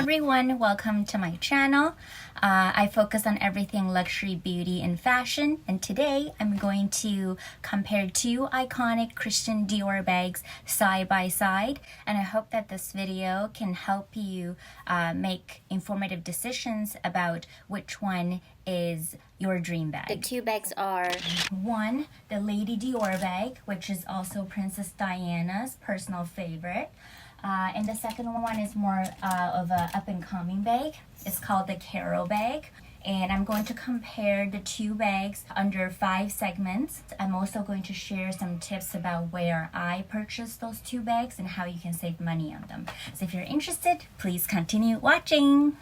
everyone, welcome to my channel. I focus on everything luxury, beauty, and fashion, and today I'm going to compare two iconic Christian Dior bags side by side, and I hope that this video can help you make informative decisions about which one is your dream bag. The two bags are one, the Lady Dior bag, which is also Princess Diana's personal favorite. And the second one is more of a up-and-coming bag. It's called the Caro bag. And I'm going to compare the two bags under 5 segments. I'm also going to share some tips about where I purchased those two bags and how you can save money on them. So if you're interested, please continue watching.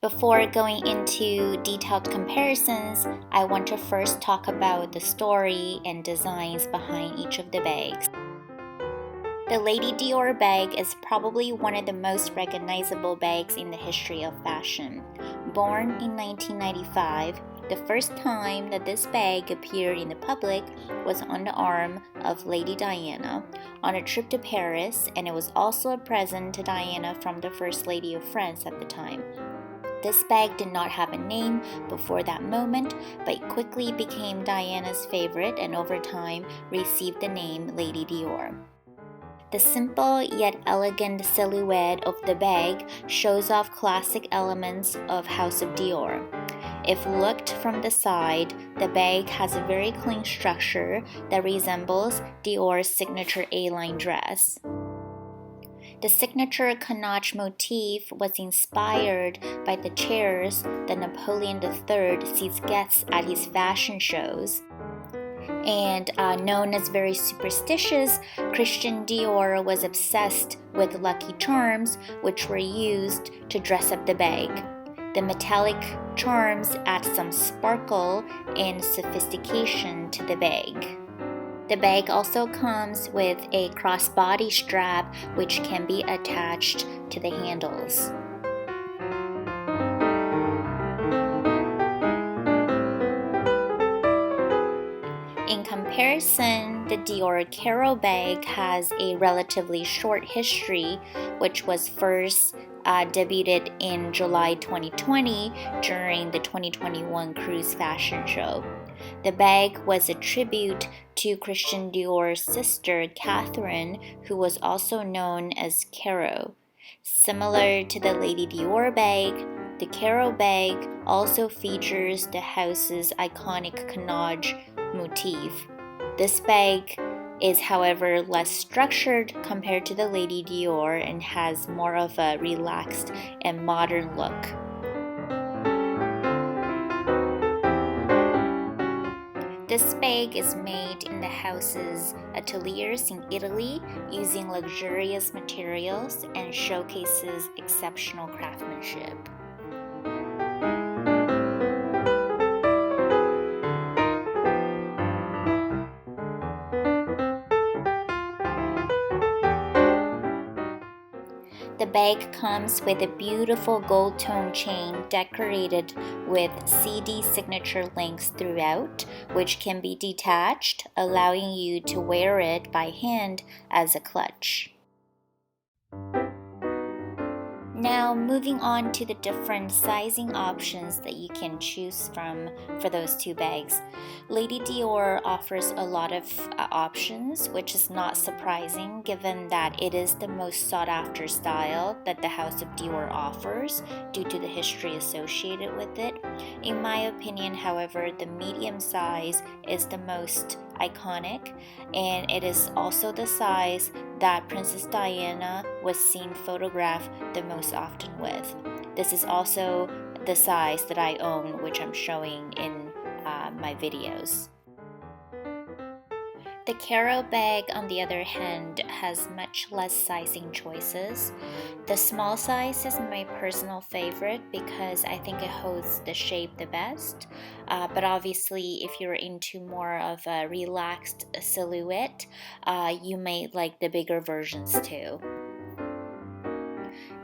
Before going into detailed comparisons, I want to first talk about the story and designs behind each of the bags. The Lady Dior bag is probably one of the most recognizable bags in the history of fashion. Born in 1995, the first time that this bag appeared in the public was on the arm of Lady Diana on a trip to Paris, and it was also a present to Diana from the First Lady of France at the time. This bag did not have a name before that moment, but it quickly became Diana's favorite and over time received the name Lady Dior. The simple yet elegant silhouette of the bag shows off classic elements of House of Dior. If looked from the side, the bag has a very clean structure that resembles Dior's signature A-line dress. The signature canoche motif was inspired by the chairs that Napoleon III seats guests at his fashion shows. And known as very superstitious, Christian Dior was obsessed with lucky charms, which were used to dress up the bag. The metallic charms add some sparkle and sophistication to the bag. The bag also comes with a crossbody strap, which can be attached to the handles. In comparison, the Dior Caro bag has a relatively short history, which was first debuted in July 2020 during the 2021 Cruise Fashion Show. The bag was a tribute to Christian Dior's sister, Catherine, who was also known as Caro. Similar to the Lady Dior bag, the Caro bag also features the house's iconic canoche motif. This bag is, however, less structured compared to the Lady Dior and has more of a relaxed and modern look. This bag is made in the house's ateliers in Italy using luxurious materials and showcases exceptional craftsmanship. The bag comes with a beautiful gold tone chain decorated with CD signature links throughout, which can be detached, allowing you to wear it by hand as a clutch. Now, moving on to the different sizing options that you can choose from for those two bags. Lady Dior offers a lot of options, which is not surprising given that it is the most sought after style that the House of Dior offers due to the history associated with it. In my opinion, however, the medium size is the most iconic, and it is also the size that Princess Diana was seen photographed the most often with. This is also the size that I own, which I'm showing in my videos. The Caro bag, on the other hand, has much less sizing choices. The small size is my personal favorite because I think it holds the shape the best. But obviously, if you're into more of a relaxed silhouette, you may like the bigger versions too.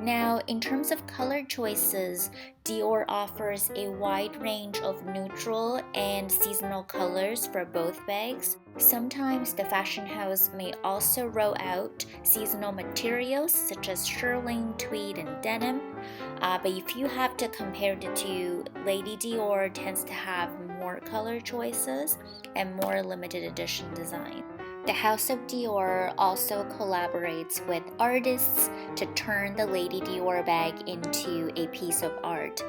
Now, in terms of color choices, Dior offers a wide range of neutral and seasonal colors for both bags. Sometimes the fashion house may also roll out seasonal materials such as shearling, tweed, and denim. But if you have to compare the two, Lady Dior tends to have more color choices and more limited edition design. The House of Dior also collaborates with artists to turn the Lady Dior bag into a piece of art,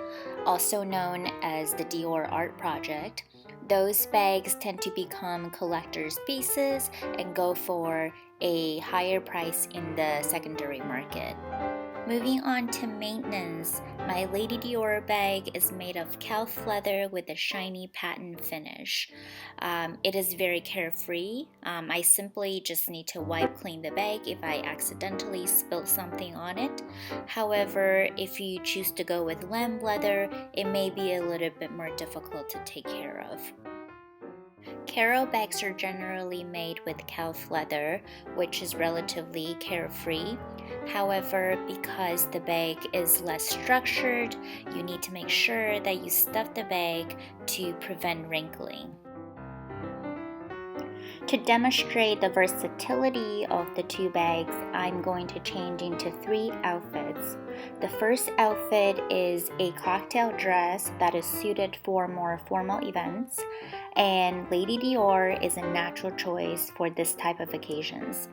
also known as the Dior Art Project. Those bags tend to become collector's pieces and go for a higher price in the secondary market. Moving on to maintenance, my Lady Dior bag is made of calf leather with a shiny patent finish. It is very carefree. I simply just need to wipe clean the bag if I accidentally spilled something on it. However, if you choose to go with lamb leather, it may be a little bit more difficult to take care of. Caro bags are generally made with calf leather, which is relatively carefree. However, because the bag is less structured, you need to make sure that you stuff the bag to prevent wrinkling. To demonstrate the versatility of the two bags, I'm going to change into 3 outfits. The first outfit is a cocktail dress that is suited for more formal events, and Lady Dior is a natural choice for this type of occasions.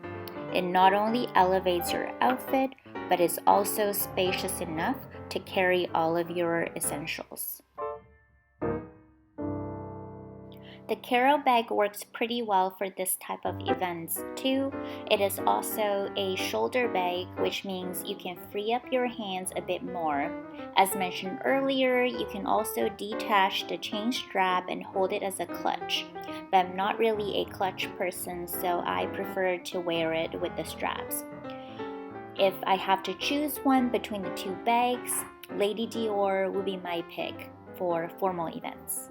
It not only elevates your outfit, but is also spacious enough to carry all of your essentials. The Caro bag works pretty well for this type of events too. It is also a shoulder bag, which means you can free up your hands a bit more. As mentioned earlier, you can also detach the chain strap and hold it as a clutch. But I'm not really a clutch person, so I prefer to wear it with the straps. If I have to choose one between the two bags, Lady Dior would be my pick for formal events,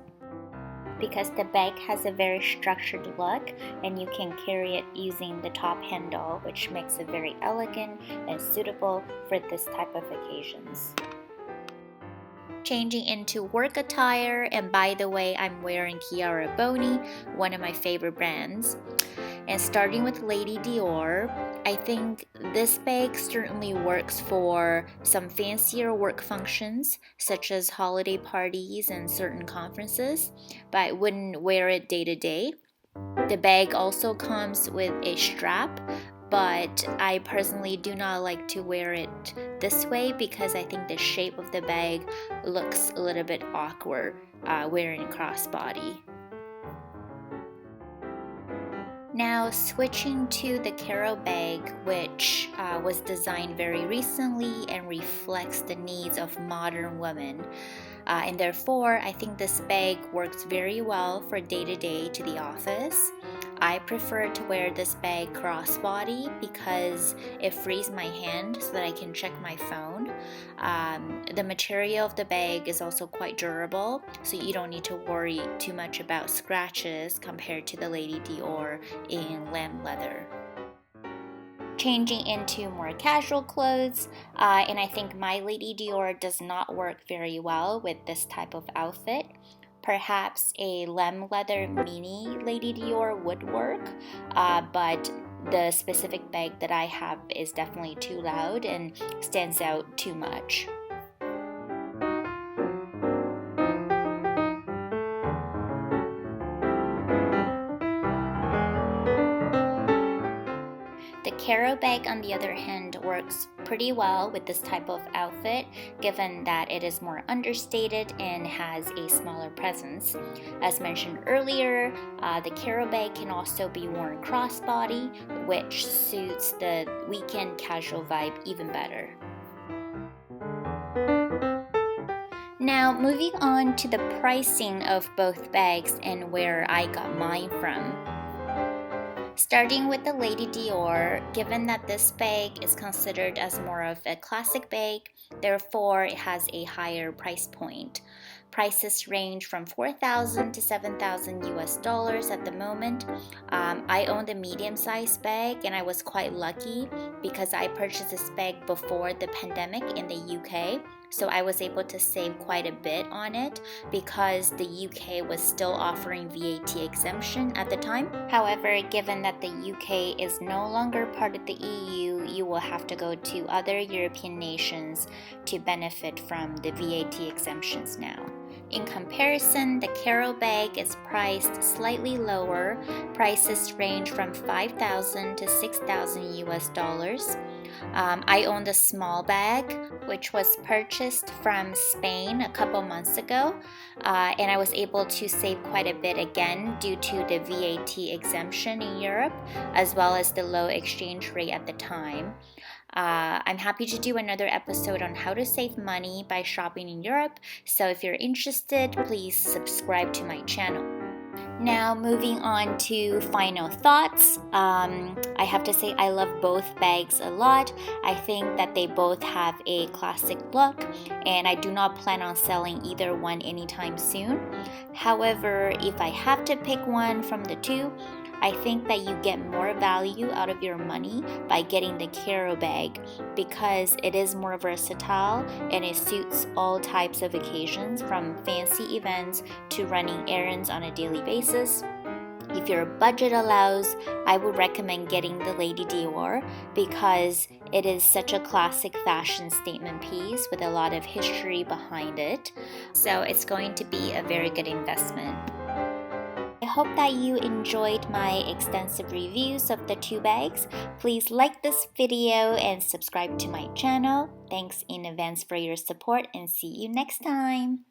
because the bag has a very structured look and you can carry it using the top handle, which makes it very elegant and suitable for this type of occasions. Changing into work attire, and by the way, I'm wearing Chiara Boni, one of my favorite brands. And starting with Lady Dior, I think this bag certainly works for some fancier work functions, such as holiday parties and certain conferences, but I wouldn't wear it day to day. The bag also comes with a strap, but I personally do not like to wear it this way because I think the shape of the bag looks a little bit awkward wearing crossbody. Now, switching to the Caro bag, which was designed very recently and reflects the needs of modern women. And therefore, I think this bag works very well for day-to-day to the office. I prefer to wear this bag crossbody because it frees my hand so that I can check my phone. The material of the bag is also quite durable, so you don't need to worry too much about scratches compared to the Lady Dior in lamb leather. Changing into more casual clothes, and I think my Lady Dior does not work very well with this type of outfit. Perhaps a lamb leather mini Lady Dior would work, but the specific bag that I have is definitely too loud and stands out too much. The Caro bag, on the other hand, works pretty well with this type of outfit, given that it is more understated and has a smaller presence. As mentioned earlier, the Caro bag can also be worn crossbody, which suits the weekend casual vibe even better. Now, moving on to the pricing of both bags and where I got mine from. Starting with the Lady Dior, given that this bag is considered as more of a classic bag, therefore it has a higher price point. Prices range from 4,000 to 7,000 US dollars at the moment. I own the medium-sized bag, and I was quite lucky because I purchased this bag before the pandemic in the UK. So I was able to save quite a bit on it because the UK was still offering VAT exemption at the time. However, given that the UK is no longer part of the EU, you will have to go to other European nations to benefit from the VAT exemptions now. In comparison, the Caro bag is priced slightly lower. Prices range from 5,000 to 6,000 US dollars. I own the small bag, which was purchased from Spain a couple months ago, and I was able to save quite a bit again due to the VAT exemption in Europe, as well as the low exchange rate at the time. I'm happy to do another episode on how to save money by shopping in Europe, so if you're interested, please subscribe to my channel. Now, moving on to final thoughts. I have to say I love both bags a lot. I think that they both have a classic look, and I do not plan on selling either one anytime soon. However, if I have to pick one from the two, I think that you get more value out of your money by getting the Caro bag because it is more versatile and it suits all types of occasions, from fancy events to running errands on a daily basis. If your budget allows, I would recommend getting the Lady Dior because it is such a classic fashion statement piece with a lot of history behind it. So it's going to be a very good investment. I hope that you enjoyed my extensive reviews of the two bags. Please like this video and subscribe to my channel. Thanks in advance for your support, and see you next time.